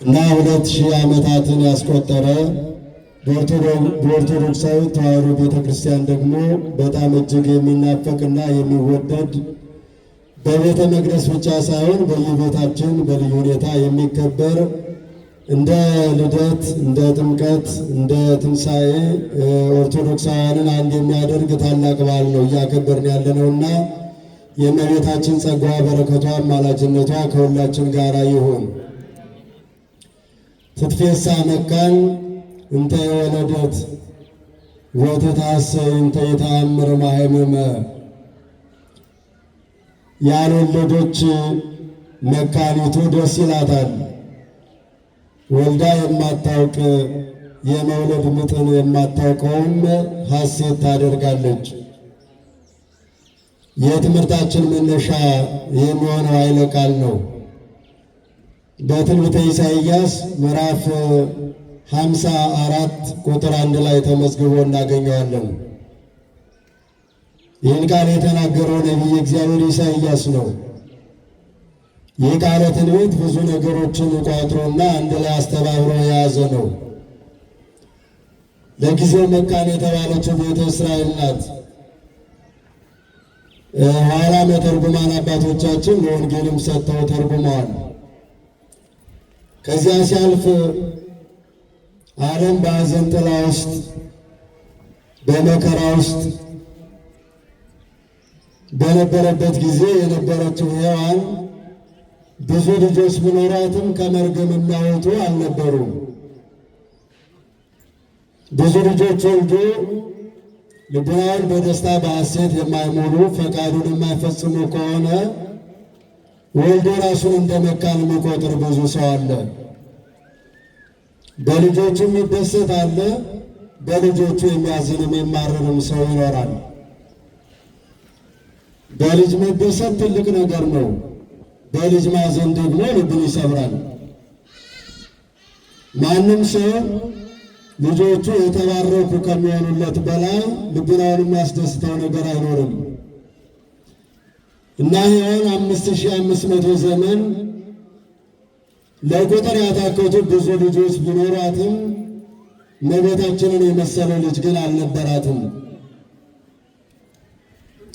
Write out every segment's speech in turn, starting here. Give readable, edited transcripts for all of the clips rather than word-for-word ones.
እና 2000 ዓመታትን ያስቆጠረ በኦርቶዶክሳዊ ተዋሕዶ ቤተክርስቲያን ደግሞ በጣም እጅግ የሚናፈቅና የሚወደድ በቤተ መቅደስ ብቻ ሳይሆን በየቤታችን በልዩ ሁኔታ የሚከበር እንደ ልደት፣ እንደ ጥምቀት፣ እንደ ትንሣኤ ኦርቶዶክሳውያንን አንድ የሚያደርግ ታላቅ በዓል ነው እያከበርን ያለነውና የእመቤታችን ጸጋዋ በረከቷ አማላጅነቷ ከሁላችን ጋር ይሁን። ትትፌሳ መካን እንተ የወለደት ወትታሰይ እንተ የተአምር ማህመመ። ያልወለደች መካኒቱ ደስ ይላታል፣ ወልዳ የማታውቅ የመውለድ ምጥን የማታውቀውም ሐሴት ታደርጋለች። የትምህርታችን መነሻ የሚሆነው ኃይለ ቃል ነው። በትንቢተ ኢሳይያስ ምዕራፍ 54 ቁጥር 1 ላይ ተመዝግቦ እናገኘዋለን። ይህን ቃል የተናገረው ነቢይ እግዚአብሔር ኢሳይያስ ነው። ይህ ቃለ ትንቢት ብዙ ነገሮችን ቋጥሮና አንድ ላይ አስተባብሮ የያዘ ነው። ለጊዜው መካን የተባለችው ቤተ እስራኤል ናት። ኋላ መተርጉማን አባቶቻችን ለወንጌልም ሰጥተው ተርጉመዋል። ከዚያ ሲያልፍ ዓለም በሐዘን ጥላ ውስጥ በመከራ ውስጥ በነበረበት ጊዜ የነበረችው ሔዋን ብዙ ልጆች ቢኖራትም ከመርገም የሚያወጡ አልነበሩም። ብዙ ልጆች ወልዶ ልቡናውን በደስታ በሐሴት የማይሞሉ ፈቃዱን የማይፈጽሙ ከሆነ ወልዶ ራሱን እንደ መካን የሚቆጥር ብዙ ሰው አለ። በልጆቹ የሚደሰት አለ፣ በልጆቹ የሚያዝንም የማረርም ሰው ይኖራል። በልጅ መደሰት ትልቅ ነገር ነው። በልጅ ማዘን ደግሞ ልብን ይሰብራል። ማንም ሰው ልጆቹ የተባረኩ ከሚሆኑለት በላይ ልቡናውን የሚያስደስተው ነገር አይኖርም እና ሔዋን 5500 ዘመን ለቁጥር ያታከቱ ብዙ ልጆች ቢኖሯትም እመቤታችንን የመሰለ ልጅ ግን አልነበራትም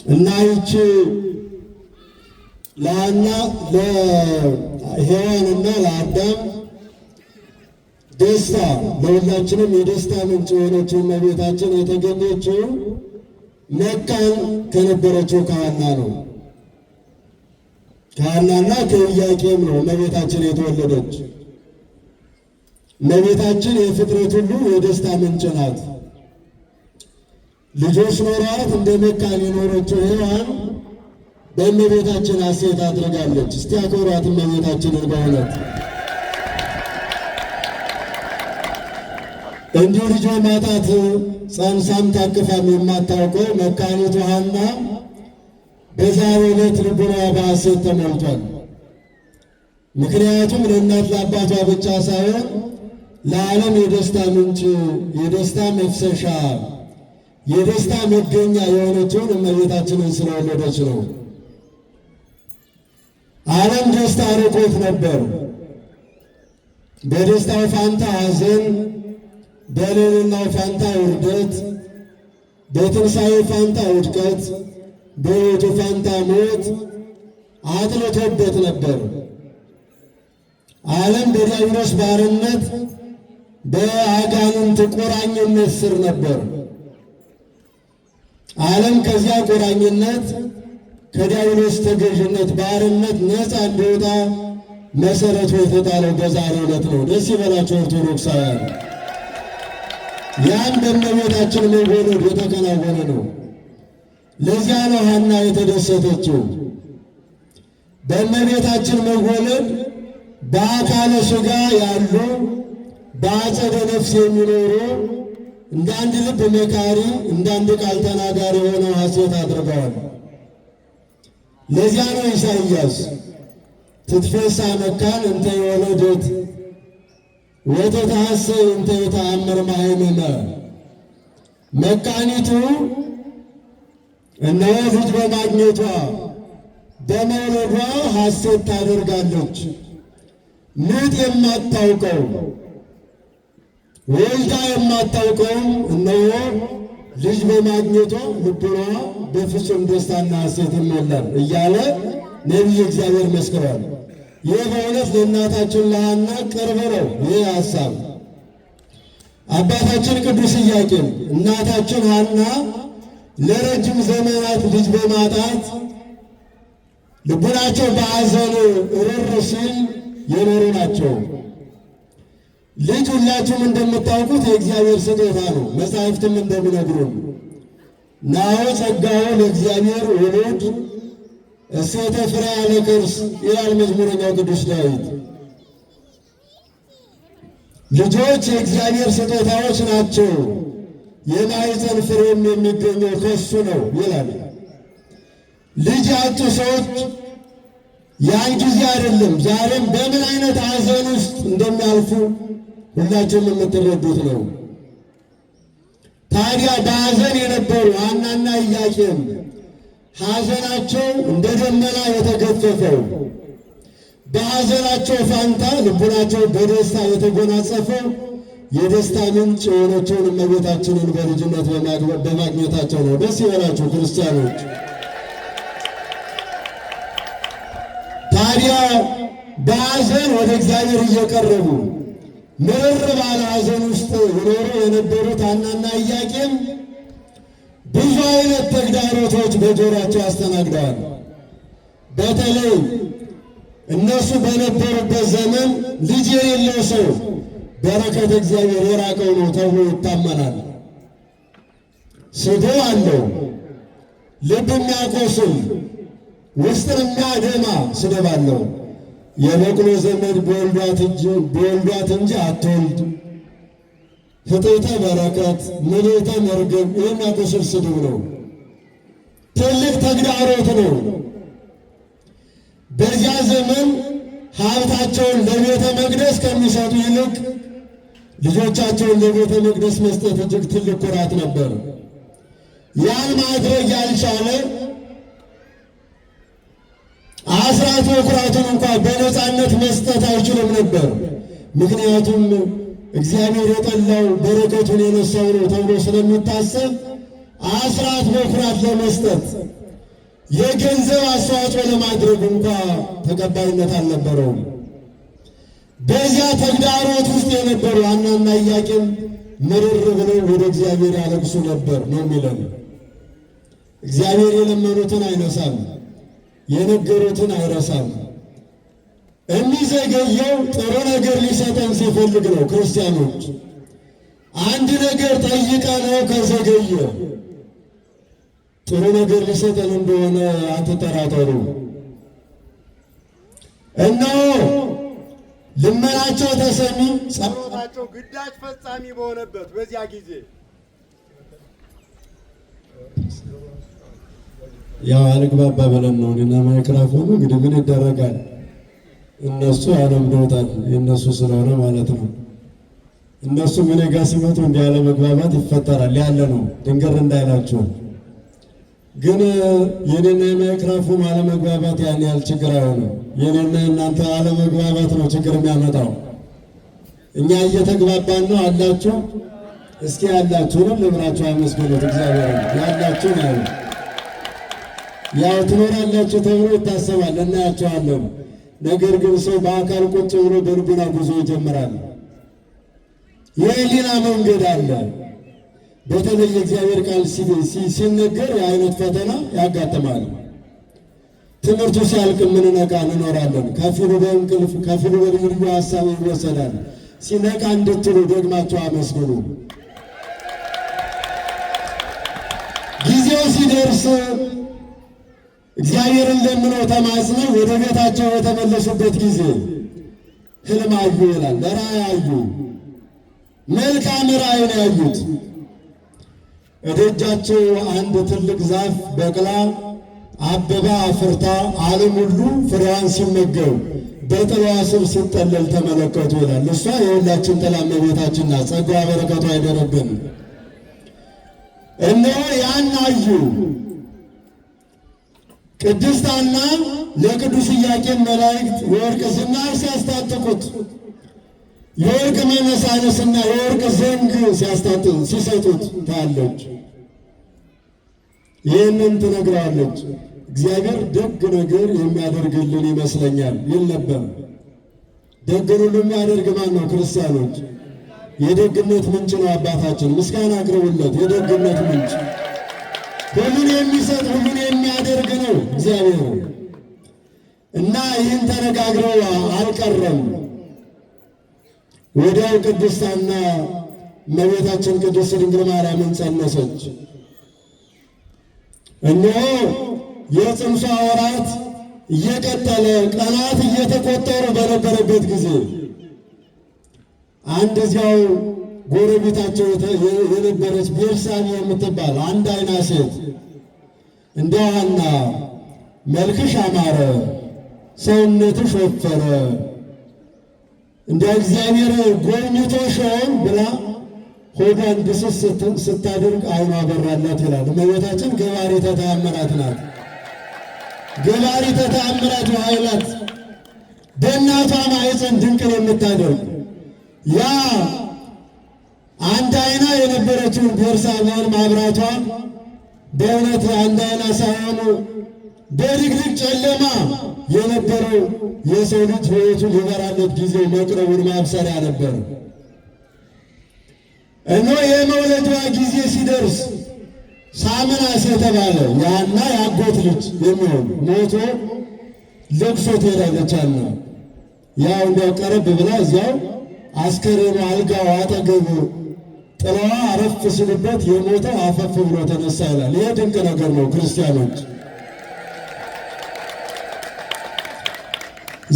እና ይቺ ለሔዋንና ለአዳም ደስታ ለሁላችንም የደስታ ምንጭ የሆነችው እመቤታችን የተገኘችው መካን ከነበረችው ከሐና ነው። ከሐናና ከኢያቄም ነው እመቤታችን የተወለደች። እመቤታችን የፍጥረት ሁሉ የደስታ ምንጭ ናት። ልጆች ኖሯት እንደ መካን የኖረችው ሔዋን በእመቤታችን ሐሴት አድርጋለች። እስቲ አክብሯት እመቤታችንን በእውነት። እንዲሁ ልጅ ማጣት ጸንሳም ታቅፋም የማታውቀው መካኒቱ ሐና በዛሬው ዕለት ልቡና በሐሴት ተሞልቷል። ምክንያቱም ለእናት ለአባቷ ብቻ ሳይሆን ለዓለም የደስታ ምንጭ፣ የደስታ መፍሰሻ፣ የደስታ መገኛ የሆነችውን እመቤታችንን ስለወለደች ነው። ዓለም ደስታ ርቆት ነበር። በደስታው ፋንታ ሐዘን፣ በልዕልናው ፋንታ ውርደት፣ በትንሣኤው ፋንታ ውድቀት፣ በሕይወቱ ፋንታ ሞት አጥልቶበት ነበር። ዓለም በዲያብሎስ ባርነት በአጋንንት ቁራኝነት ስር ነበር። ዓለም ከዚያ ቁራኝነት ከዲያብሎስ ተገዥነት ባርነት ነፃ እንዲወጣ መሰረቱ የተጣለው በዛሬው ዕለት ነው። ደስ ይበላቸው ኦርቶዶክሳውያን። ያም በእመቤታችን መወለድ የተከናወነ ነው። ለዚያ ነው ሐና የተደሰተችው። በእመቤታችን መወለድ በአካለ ሥጋ ያሉ በአጸደ ነፍስ የሚኖሩ እንደ አንድ ልብ መካሪ እንደ አንድ ቃል ተናጋሪ ሆነው ሐሴት አድርገዋል። ለዚያ ነው ኢሳይያስ ትትፌሳ መካን እንተ የወለደት ወተትሐሰይ እንተ የተአምር ማህመመ። መካኒቱ እነሆ ልጅ በማግኘቷ በመውለዷ ሐሴት ታደርጋለች። ምጥ የማታውቀው ወልዳ የማታውቀውም እነሆ ልጅ በማግኘቷ ልቡና በፍጹም ደስታና ሐሴት ይሞላል እያለ ነቢየ እግዚአብሔር መስክሯል። ይህ በእውነት ለእናታችን ለሐና ቅርብ ነው። ይህ ሐሳብ አባታችን ቅዱስ ኢያቄም እናታችን ሐና ለረጅም ዘመናት ልጅ በማጣት ልቡናቸው በሐዘን እርር ሲል የኖሩ ናቸው። ልጅ ሁላችሁም እንደምታውቁት የእግዚአብሔር ስጦታ ነው። መጻሕፍትም እንደሚነግሩን ናሁ ጸጋሁ ለእግዚአብሔር ወሉድ እሴተ ፍሬያ ለከርስ ይላል መዝሙረኛው ቅዱስ ዳዊት። ልጆች የእግዚአብሔር ስጦታዎች ናቸው፣ የማኅፀን ፍሬም የሚገኘው ከሱ ነው ይላል። ልጅ ያጡ ሰዎች ያን ጊዜ አይደለም ዛሬም በምን አይነት ሐዘን ውስጥ እንደሚያልፉ ሁላችንም የምትረዱት ነው። ታዲያ በሐዘን የነበሩ ሐናና ኢያቄም ሐዘናቸው እንደ ደመና የተገፈፈው፣ በሐዘናቸው ፋንታ ልቡናቸው በደስታ የተጎናጸፈው የደስታ ምንጭ የሆነችውን እመቤታችንን በልጅነት በማግኘታቸው ነው። ደስ ይበላችሁ ክርስቲያኖች። ታዲያ በሐዘን ወደ እግዚአብሔር እየቀረቡ ምርር ባለ ሐዘን ውስጥ ይኖሩ የነበሩት ሐናና ኢያቄም ብዙ አይነት ተግዳሮቶች በጆሯቸው አስተናግደዋል። በተለይ እነሱ በነበሩበት ዘመን ልጅ የሌለው ሰው በረከት እግዚአብሔር የራቀው ነው ተብሎ ይታመናል። ስቶ አለው፣ ልብ የሚያቆስል ውስጥን የሚያደማ ስድብ አለው። የበቅሎ ዘመድ በወልዷት እንጂ አትወልድ፣ ፍጥረተ በረከት ምልዕተ መርገም የሚያቆስል ስድብ ነው። ትልቅ ተግዳሮት ነው። በዚያ ዘመን ሀብታቸውን ለቤተ መቅደስ ከሚሰጡ ይልቅ ልጆቻቸውን ለቤተ መቅደስ መስጠት እጅግ ትልቅ ኩራት ነበር። ያን ማድረግ ያልቻለ አስራት በኩራቱን እንኳን በነፃነት መስጠት አይችልም ነበር። ምክንያቱም እግዚአብሔር የጠላው በረከቱን የነሳው ነው ተብሎ ስለሚታሰብ አስራት በኩራት ለመስጠት የገንዘብ አስተዋጽኦ ለማድረግ እንኳ ተቀባይነት አልነበረውም። በዚያ ተግዳሮት ውስጥ የነበሩ ሐናና ኢያቄም ምርር ብለው ወደ እግዚአብሔር ያለቅሱ ነበር ነው የሚለን። እግዚአብሔር የለመኑትን አይነሳም፣ የነገሩትን አይረሳም። የሚዘገየው ጥሩ ነገር ሊሰጠን ሲፈልግ ነው። ክርስቲያኖች አንድ ነገር ጠይቀነው ከዘገየ ጥሩ ነገር ሊሰጠን እንደሆነ አትጠራጠሩ። እነሆ ልመናቸው ተሰሚ፣ ጸሎታቸው ግዳጅ ፈጻሚ በሆነበት በዚያ ጊዜ ያው አልግባባ ብለን ነው እና ማይክራፎኑ እንግዲህ ምን ይደረጋል፣ እነሱ አለምዶታል፣ የእነሱ ስለሆነ ማለት ነው። እነሱ ምን ጋር ሲመጡ እንዲህ ያለ መግባባት ይፈጠራል ያለ ነው። ድንገር እንዳይላችሁ ግን የኔና የማይክራፎኑ አለመግባባት ያን ያህል ችግር አይሆንም። የኔና የእናንተ አለመግባባት ነው ችግር የሚያመጣው። እኛ እየተግባባን ነው አላችሁ። እስኪ ያላችሁንም ልብራችሁ አመስግኑት እግዚአብሔር። ያላችሁ ነው ያው ትኖራላችሁ ተብሎ ይታሰባል፣ እናያቸዋለን። ነገር ግን ሰው በአካል ቁጭ ብሎ በልቡና ጉዞ ይጀምራል። የህሊና መንገድ አለ። በተለይ የእግዚአብሔር ቃል ሲነገር የአይነት ፈተና ያጋጥማል። ትምህርቱ ሲያልቅ የምንነቃ እንኖራለን። ከፊሉ በእንቅልፍ ከፊሉ በልዩ ልዩ ሀሳብ ይወሰዳል። ሲነቃ እንድትሉ ደግማችሁ አመስግኑ። ጊዜው ሲደርስ እግዚአብሔርን ለምነው ተማጽነው ወደ ቤታቸው የተመለሱበት ጊዜ ሕልም አዩ ይላል። ራእይ አዩ። መልካም ራእይ ነው ያዩት። እደጃቸው አንድ ትልቅ ዛፍ በቅላ አበባ አፍርታ ዓለም ሁሉ ፍሬዋን ሲመገብ በጥላዋ ስር ሲጠለል ተመለከቱ ይላል። እሷ የሁላችን ጥላ እመቤታችን ናት። ጸጋዋ በረከቷ አይደረብን። እነሆ ያን አዩ። ቅድስት ሐና ለቅዱስ ኢያቄም መላእክት የወርቅ ዝናር ሲያስታጥቁ ሲያጠልቁት የወርቅ መነሳነስና የወርቅ ዘንግ ሲሰጡት ታያለች። ይህንን ትነግረዋለች። እግዚአብሔር ደግ ነገር የሚያደርግልን ይመስለኛል ይል ነበር። ደግን ሁሉ የሚያደርግ ማን ነው? ክርስቲያኖች። የደግነት ምንጭ ነው አባታችን። ምስጋና አቅርቡለት። የደግነት ምንጭ ሁሉን የሚሰጥ ሁሉን የሚያደርግ ነው እግዚአብሔር እና ይህን ተነጋግረው አልቀረም። ወዲያው ቅድስት ሐና እመቤታችን ቅድስት ድንግል ማርያምን ጸነሰች። እነሆ የጽንሷ ወራት እየቀጠለ ቀናት እየተቆጠሩ በነበረበት ጊዜ አንድ እዚያው ጎረቤታቸው የነበረች ቤርሳቤ የምትባል አንድ አይና ሴት እንደው ሐና መልክሽ አማረ፣ ሰውነትሽ ወፈረ፣ እንደ እግዚአብሔር ጎብኝቶሽ ይሆን ብላ ሆዷን ድስስ ስታደርግ አይኗ በራላት ይላል። እመቤታችን ገባሪተ ተአምራት ናት። ገባሪተ ተአምራት ኃይላት በእናቷ ማኅፀን ድንቅን የምታደርግ ያ አንድ አይና የነበረችውን ቤርሳቤን ማብራቷ በእውነት አንድ አይና ሳይሆኑ በድቅድቅ ጨለማ የነበረው የሰው ልጅ ሕይወቱ ሊበራለት ጊዜው መቅረቡን ማብሰሪያ ነበር። እነሆ የመውለዷ ጊዜ ሲደርስ ሳምናስ የተባለ ያና ያጎት ልጅ የሚሆን ሞቶ ለቅሶ ትሄዳለች። ሐና ያው እንዲያው ቀረብ ብላ እዚያው አስከሬኑ አልጋው አጠገብ ጥላዋ አረፍ ሲልበት የሞተው አፈፍ ብሎ ተነሳ ይላል። ይህ ድንቅ ነገር ነው ክርስቲያኖች።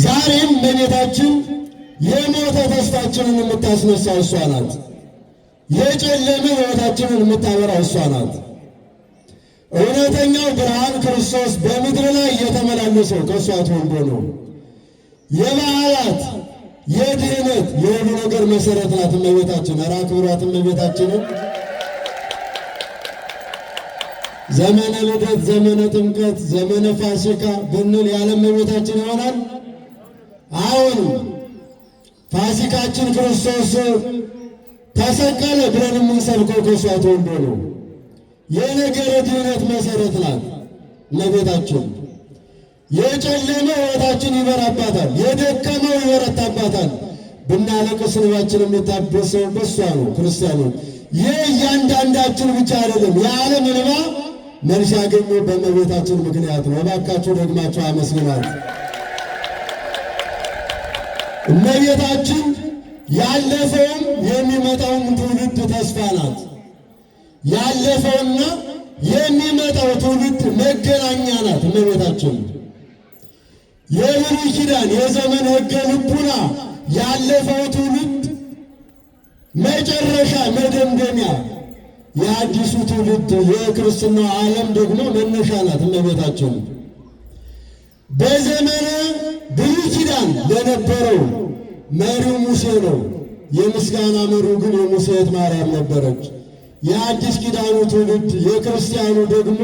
ዛሬም በቤታችን የሞተ ተስፋችንን የምታስነሳ እሷ ናት። የጨለመ ሕይወታችንን የምታበራ እሷ ናት። እውነተኛው ብርሃን ክርስቶስ በምድር ላይ እየተመላለሰው ከእሷ ተወልዶ ነው። የበዓላት የድህነት የሁሉ ነገር መሰረት ናት እመቤታችን። ኧረ አክብሯት እመቤታችንን። ዘመነ ልደት፣ ዘመነ ጥምቀት፣ ዘመነ ፋሲካ ብንል ያለ እመቤታችን ይሆናል? አሁን ፋሲካችን ክርስቶስ ተሰቀለ ብለን የምንሰብከው ከእሷ ተወልዶ ነው። የነገረ ድህነት መሰረት ናት እመቤታችን። የጨለመ ሕይወታችን ይበራባታል፣ የደከመው ይበረታባታል። ብናለቅስ እንባችን የሚታበሰው በሷ ነው። ክርስቲያኖች፣ ይህ እያንዳንዳችን ብቻ አይደለም። የዓለም እንባ መልስ ያገኘው በእመቤታችን ምክንያት ነው። እባካችሁ ደግማችሁ አመስግናት። እመቤታችን ያለፈውም የሚመጣውን ትውልድ ተስፋ ናት። ያለፈውና የሚመጣው ትውልድ መገናኛ ናት እመቤታችን። የብሉይ ኪዳን የዘመን ሕገ ልቡና ያለፈው ትውልድ መጨረሻ መደምደሚያ፣ የአዲሱ ትውልድ የክርስትናው ዓለም ደግሞ መነሻ ናት እመቤታችን። በዘመነ ብሉይ ኪዳን ለነበረው መሪው ሙሴ ነው። የምስጋና መሪው ግን የሙሴ እህት ማርያም ነበረች። የአዲስ ኪዳኑ ትውልድ የክርስቲያኑ ደግሞ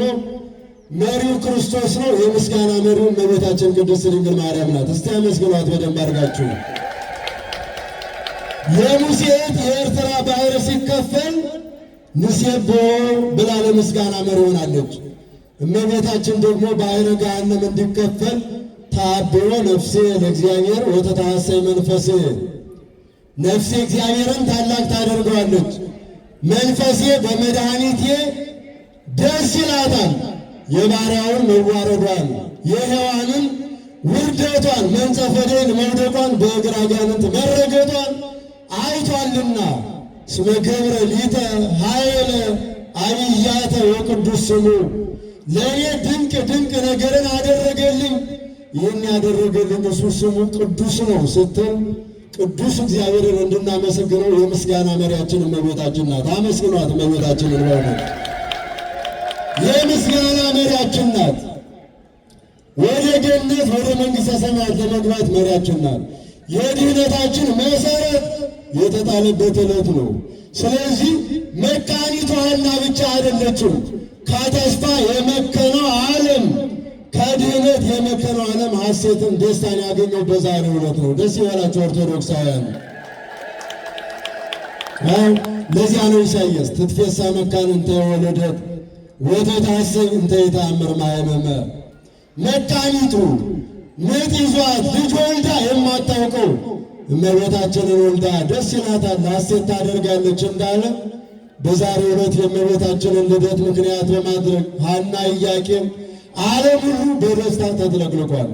መሪው ክርስቶስ ነው። የምስጋና መሪው እመቤታችን ቅድስት ድንግል ማርያም ናት። እስቲ አመስግኗት በደንብ አድርጋችሁ። የሙሴ እህት የኤርትራ ባህር ሲከፈል ንሴቦ ብላ ለምስጋና መሪ ሆናለች። እመቤታችን ደግሞ ባህረ ገሃነም እንዲከፈል ታብሮ ነፍሴ ለእግዚአብሔር ወተታሰይ መንፈሴ፣ ነፍሴ እግዚአብሔርን ታላቅ ታደርገዋለች፣ መንፈሴ በመድኃኒቴ ደስ ይላታል። የባሪያውን መዋረዷን የሔዋንን ውርደቷን መንጸፈዴን መውደቋን በእግር አጋንንት መረገጧን አይቷልና እስመ ገብረ ሊተ ኃይለ አብያተ ወቅዱስ ስሙ፣ ለእኔ ድንቅ ድንቅ ነገርን አደረገልኝ። ይህን ያደረገልን እሱ ስሙ ቅዱስ ነው ስትል ቅዱስ እግዚአብሔርን እንድናመሰግነው የምስጋና መሪያችን እመቤታችን ናት። አመስግኗት እመቤታችንን። በእውነት የምስጋና መሪያችን ናት። ወደ ገነት ወደ መንግሥተ ሰማያት ለመግባት መሪያችን ናት። የድህነታችን መሰረት የተጣለበት ዕለት ነው። ስለዚህ መካኒቷ ሐና ብቻ አይደለችም። ከተስፋ የመከነው ዓለም ከድህነት የመከነው ዓለም ሐሴትን ደስታን ያገኘው በዛሬው ዕለት ነው። ደስ ይበላችሁ ኦርቶዶክሳውያን። ለዚያ ነው ኢሳይያስ ትትፌሳ መካን እንተ ወለደት ወተታሰኝ እንተ ይታምር ማይመመ መካኒቱ ምጥ ይዟት ልጅ ወልዳ የማታውቀው እመቤታችንን ወልዳ ደስ ይላታል፣ ሐሴት ታደርጋለች እንዳለ በዛሬው ዕለት የእመቤታችንን ልደት ምክንያት በማድረግ ሐና ኢያቄም ዓለም ሁሉ በደስታ ተጥለቅልቋል።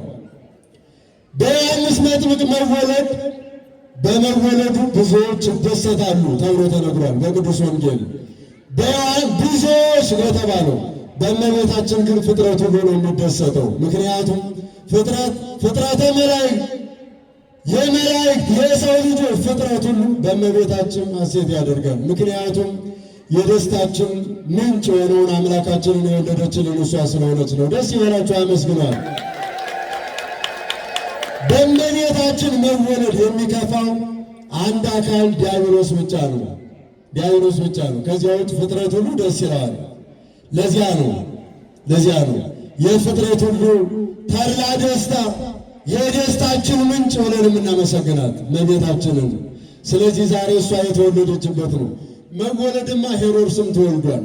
በዮሐንስ መጥምቅ መወለድ በመወለዱ ብዙዎች ይደሰታሉ ተብሎ ተነግሯል በቅዱስ ወንጌል። ብዙዎች ለተባለው በእመቤታችን ግን ፍጥረት ሁሉ ነው የሚደሰተው። ምክንያቱም ፍጥረተ መላእክት የመላእክት የሰው ልጆች ፍጥረት ሁሉ በእመቤታችን ሐሴት ያደርጋል። ምክንያቱም የደስታችን ምንጭ የሆነውን አምላካችንን የወለደችልን እሷ ስለሆነች ነው። ደስ ይበላችሁ፣ አመስግኗል። በእመቤታችን መወለድ የሚከፋው አንድ አካል ዲያብሎስ ብቻ ነው። ዲያብሎስ ብቻ ነው። ከዚያ ውጭ ፍጥረት ሁሉ ደስ ይለዋል። ለዚያ ነው የፍጥረት ሁሉ ተድላ ደስታ የደስታችን ምንጭ ብለን የምናመሰግናት እመቤታችንን። ስለዚህ ዛሬ እሷ የተወለደችበት ነው። መወለድማ ሄሮድስም ተወልዷል፣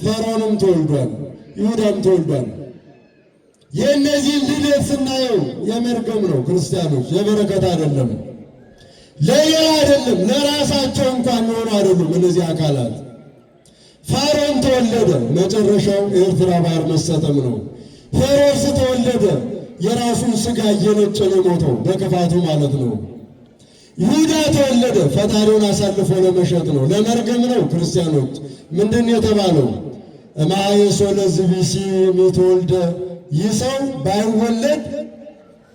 ፈርዖንም ተወልዷል፣ ይሁዳም ተወልዷል። የእነዚህን ልደት ስናየው የመርገም ነው። ክርስቲያኖች የበረከት አይደለም፣ ለሌላ አይደለም፣ ለራሳቸው እንኳን የሆኑ አይደሉም። እነዚህ አካላት ፈርዖን ተወለደ፣ መጨረሻው የኤርትራ ባህር መሰጠም ነው። ሄሮድስ ተወለደ፣ የራሱን ሥጋ እየነጨ ነው የሞተው በክፋቱ ማለት ነው። ይሁዳ ተወለደ፣ ፈጣሪውን አሳልፎ ለመሸጥ ነው፣ ለመርገም ነው። ክርስቲያኖች ምንድን የተባለው? እማየሶ ለዝቢሲ የተወልደ ይህ ሰው ባይወለድ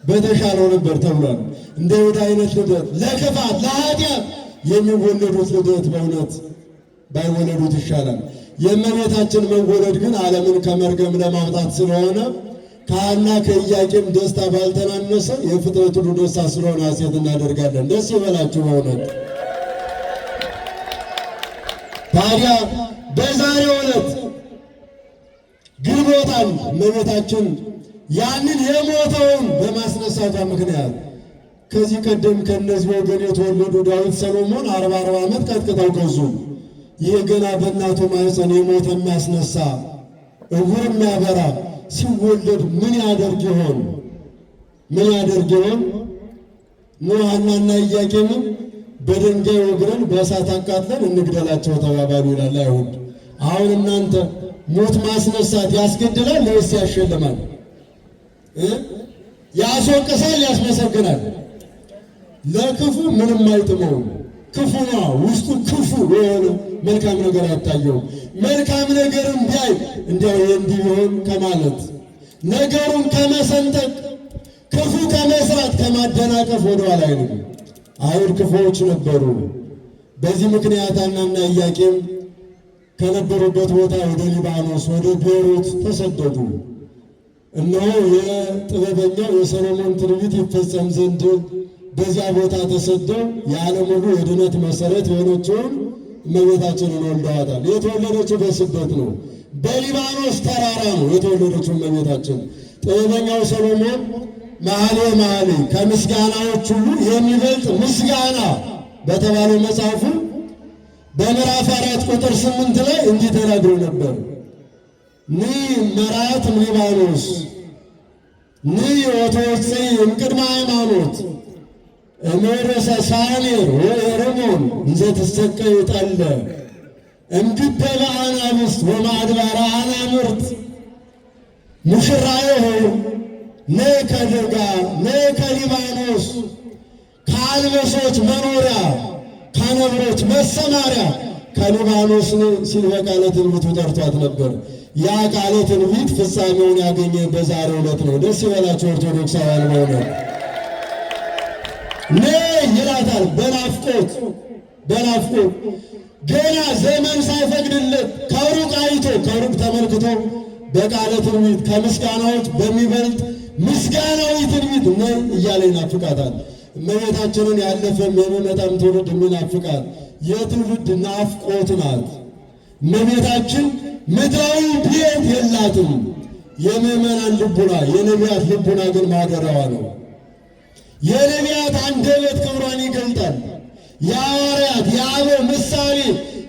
በተሻለው ነበር ተብሏል። እንደ ይሁዳ አይነት ልደት ለክፋት ለኃጢአት የሚወለዱት ልደት በእውነት ባይወለዱት ይሻላል። የእመቤታችን መወለድ ግን ዓለምን ከመርገም ለማውጣት ስለሆነ ከሐና ከኢያቄም ደስታ ባልተናነሰ የፍጥረት ሁሉ ደስታ ስለሆነ ሐሴት እናደርጋለን። ደስ ይበላችሁ በእውነት። ታዲያ በዛሬው ዕለት ግንቦት አንድ እመቤታችን ያንን የሞተውን በማስነሳቷ ምክንያት ከዚህ ቀደም ከእነዚህ ወገን የተወለዱ ዳዊት፣ ሰሎሞን 40 ዓመት ቀጥቅጠው ገዙ። ይህ ገና በእናቱ ማኅፀን የሞተ የሚያስነሳ ዕውር የሚያበራ ሲወለድ ምን ያደርግ ይሆን? ምን ያደርግ ይሆን? ሐናና ኢያቄምን በድንጋይ ወግረን በእሳት አቃጥለን እንግደላቸው ተባባሉ ይላል አይሁድ። አሁን እናንተ ሞት ማስነሳት ያስገድላል ወይስ ያሸልማል? ያስወቅሳል? ያስመሰግናል? ለክፉ ምንም አይጥመውም። ክፉ ነው ውስጡ ክፉ የሆነ መልካም ነገር አይታየውም። መልካም ነገርም ቢያይ እንዲያው እንዲህ ቢሆን ከማለት ነገሩን ከመሰንጠቅ ክፉ ከመስራት ከማደናቀፍ ወደኋላ አይልም። አይሁድ ክፉዎች ነበሩ። በዚህ ምክንያት ሐናና ኢያቄም ከነበሩበት ቦታ ወደ ሊባኖስ ወደ ቤይሩት ተሰደዱ። እነሆ የጥበበኛው የሰሎሞን ትንቢት ይፈጸም ዘንድ በዚያ ቦታ ተሰደው የዓለም ሁሉ የድነት መሰረት የሆነችውን እመቤታችንን ወልደዋታል። የተወለደችው በስደት ነው። በሊባኖስ ተራራ ነው የተወለደችው እመቤታችን። ጥበበኛው ሰሎሞን መኃልየ ከምስጋናዎች ሁሉ የሚበልጥ ምስጋና በተባለው መጽሐፉ በምዕራፍ 4 ቁጥር 8 ላይ እንዲህ ተናግሮ ነበር። ኒ መራት ሊባኖስ ኒ ወተወፅኢ እምቅድመ ሃይማኖት እምርሰ ሳኔር ወኤርሞን እንዘ ትሰቀይ ጠለ እምግበ በአናብስት ወማድባረ አናምርት ሙሽራዬ ሆይ ነይ ከደጋ ነይ ከሊባኖስ ከአንበሶች መኖሪያ ከነብሮች መሰማሪያ ከሊባኖስ ሲል በቃለ ትንቢቱ ጠርቷት ነበር። ያ ቃለ ትንቢት ፍጻሜውን ያገኘ በዛሬው ዕለት ነው። ደስ ይበላችሁ ኦርቶዶክሳውያን በእውነት ነይ ይላታል። በናፍቆት ገና ዘመን ሳይፈቅድለት ከሩቅ አይቶ ከሩቅ ተመልክቶ በቃለ ትንቢት ከምስጋናዎች በሚበልጥ ምስጋናዊ ትንቢት ነይ እያለ ይናፍቃታል። እመቤታችንን ያለፈም የሚመጣም ትውልድ የሚናፍቃት የትውልድ ናፍቆት ናት። እመቤታችን ምድራዊ ቤት የላትም። የምዕመናን ልቡና የነቢያት ልቡና ግን ማደሪያዋ ነው። የነቢያት አንደበት ክብሯን ይገልጣል። የሐዋርያት የአበው ምሳሌ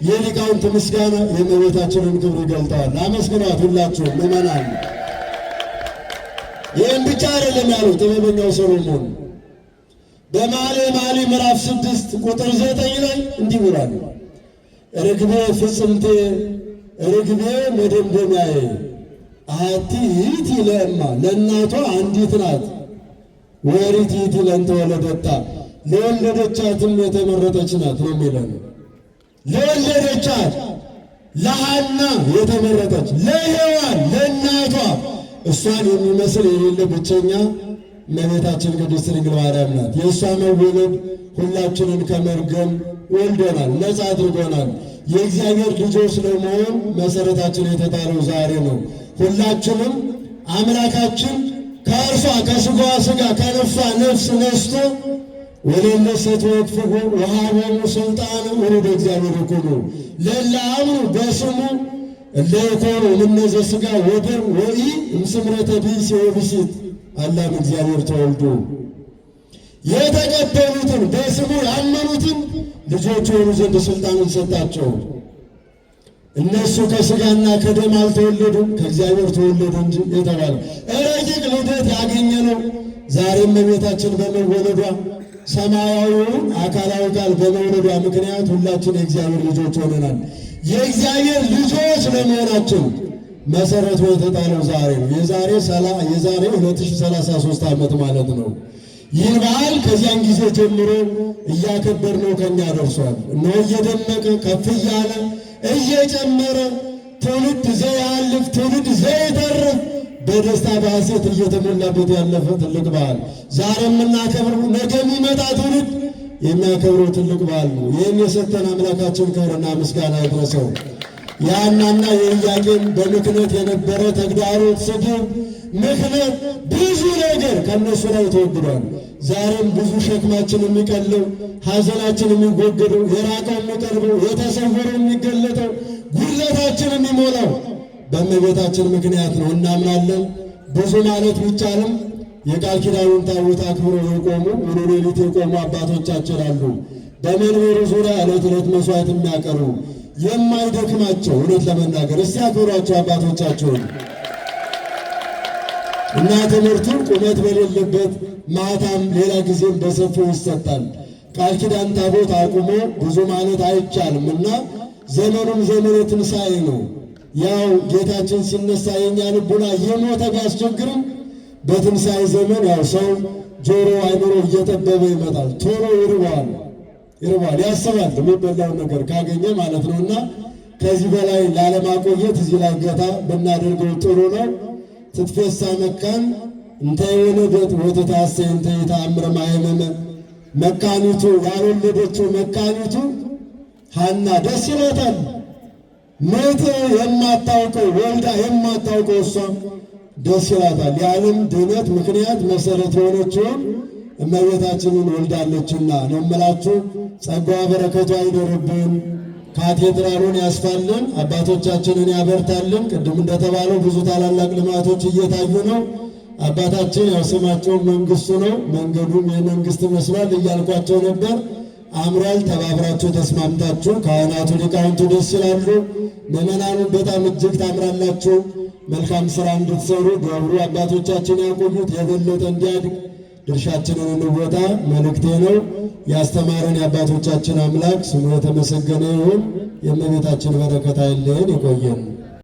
የሊቃውንት ምስጋና የእመቤታችንን ክብር ይገልጠዋል። አመስግኗት ሁላችሁም ምዕመናን። ይህም ብቻ አይደለም ያለው ጥበበኛው ሰሎሞን በመኃልየ መኃልይ ምዕራፍ 6 ቁጥር 9 ላይ እንዲህ ብሏል። ርግቤ ፍጽምቴ ርግቤ መደምደሚያዬ አሐቲ ይእቲ ለእማ ለእናቷ አንዲት ናት ወሪት ይእቲ ለእንተ ወለደታ ለወለደቻትም የተመረጠች ናት ነው የሚለን። ለወለደቻት ለሐና የተመረጠች ለሔዋን ለእናቷ እሷን የሚመስል የሌለ ብቸኛ እመቤታችን ቅድስት ድንግል ማርያም ናት። የእሷ መወለድ ሁላችንን ከመርገም ወልዶናል፣ ነፃ አድርጎናል። የእግዚአብሔር ልጆች ለመሆን መሠረታችን የተጣለው ዛሬ ነው። ሁላችንም አምላካችን ከእርሷ ከሥጋዋ ሥጋ ከነፍሷ ነፍስ ነስቶ ወለለሰ ተወክፍሁ ወሀቦሙ ሥልጣነ ወልደ እግዚአብሔር ይኩኑ ለእለ አምኑ በስሙ እለ ይኮኑ እምነ ዘሥጋ ወደም ወኢ እምስምረተ ብእሲ ወብእሲት አላም እግዚአብሔር ተወልዶ የተቀበሉትን በስሙ ያመኑትን ልጆች የሆኑ ዘንድ ሥልጣንን ሰጣቸው። እነሱ ከሥጋና ከደም አልተወለዱም ከእግዚአብሔር ተወለዱ እንጂ የተባለ ረቂቅ ልደት ያገኘነው ዛሬም እመቤታችን በመወለዷ ሰማያዊውን አካላዊ ቃል በመውለዷ ምክንያት ሁላችን የእግዚአብሔር ልጆች ሆነናል። የእግዚአብሔር ልጆች ለመሆናችን መሰረቱ የተጣለው ዛሬ ነው። የዛሬ 2033 ዓመት ማለት ነው። ይህ በዓል ከዚያን ጊዜ ጀምሮ እያከበርነው ከኛ ደርሷል። እነሆ እየደመቀ ከፍ እያለ እየጨመረ ትውልድ ዘያልፍ ትውልድ ዘይተርፍ በደስታ በሐሴት እየተሞላበት ያለፈ ትልቅ በዓል ዛሬ የምናከብረው ነገ የሚመጣ ትውልድ የሚያከብረው ትልቅ በዓል ነው። ይህን የሰጠን አምላካችን ክብርና ምስጋና ይድረሰው። የሐናና የኢያቄም በምክንያት የነበረ ተግዳሮት፣ ስድብ፣ ምክንያት ብዙ ነገር ከእነሱ ላይ ተወግዷል። ዛሬም ብዙ ሸክማችን የሚቀለው ሐዘናችን የሚወገደው የራቀው የሚቀርበው የተሰወረው የሚገለጠው ጉድለታችን የሚሞላው በእመቤታችን ምክንያት ነው እናምናለን። ብዙ ማለት ቢቻልም የቃል ኪዳኑን ታቦት አክብረው የቆሙ ሙሉ ሌሊት የቆሙ አባቶቻችን አሉ። በመንበሩ ዙሪያ ዕለት ዕለት መሥዋዕት የሚያቀርቡ የማይደክማቸው እውነት ለመናገር እስቲ አክብሯቸው አባቶቻቸውን እና ትምህርቱን ቁመት በሌለበት ማታም ሌላ ጊዜም በሰፊው ይሰጣል። ቃል ኪዳን ታቦት አቁሞ ብዙ ማለት አይቻልም እና ዘመኑም ዘመነ ትንሣኤ ነው። ያው ጌታችን ሲነሳ የኛ ልቡና የሞተ ቢያስቸግርም በትንሣኤ ዘመን ያው ሰው ጆሮ አይምሮ እየጠበበ ይመጣል። ቶሎ ይርባል ያስባል የሚበላውን ነገር ካገኘ ማለት ነው። እና ከዚህ በላይ ላለማቆየት እዚህ ላይ ገታ ብናደርገው ጥሩ ነው። ትትፌሳ መካን እንተ የወለደት ወትታሰይ እንተ የተአምረ ማየመመ መካኒቱ ያልወለደችው መካኒቱ ሐና ደስ ይላታል። ሞት የማታውቀው ወልዳ የማታውቀው እሷ ደስ ይላታል። የዓለም ድኅነት ምክንያት መሠረት የሆነችውን እመቤታችንን ወልዳለችና ነው እምላችሁ። ጸጋዋ በረከቷ ይደርብን፣ ካቴድራሉን ያስፋልን፣ አባቶቻችንን ያበርታልን። ቅድም እንደተባለው ብዙ ታላላቅ ልማቶች እየታዩ ነው። አባታችን ያው ስማቸው መንግሥቱ ነው፣ መንገዱም የመንግሥት መስሏል እያልኳቸው ነበር። አምሯል። ተባብራችሁ ተስማምታችሁ ካህናቱ ሊቃውንቱ ደስ ይላሉ። ምዕመናኑን በጣም እጅግ ታምራላችሁ። መልካም ሥራ እንድትሰሩ ገብሩ አባቶቻችን ያቆዩት የበለጠ እንዲያድግ ድርሻችንን እንወጣ መልእክቴ ነው። ያስተማረን የአባቶቻችን አምላክ ስሙ የተመሰገነ ይሁን። የእመቤታችን በረከት አይለየን። ይቆየን።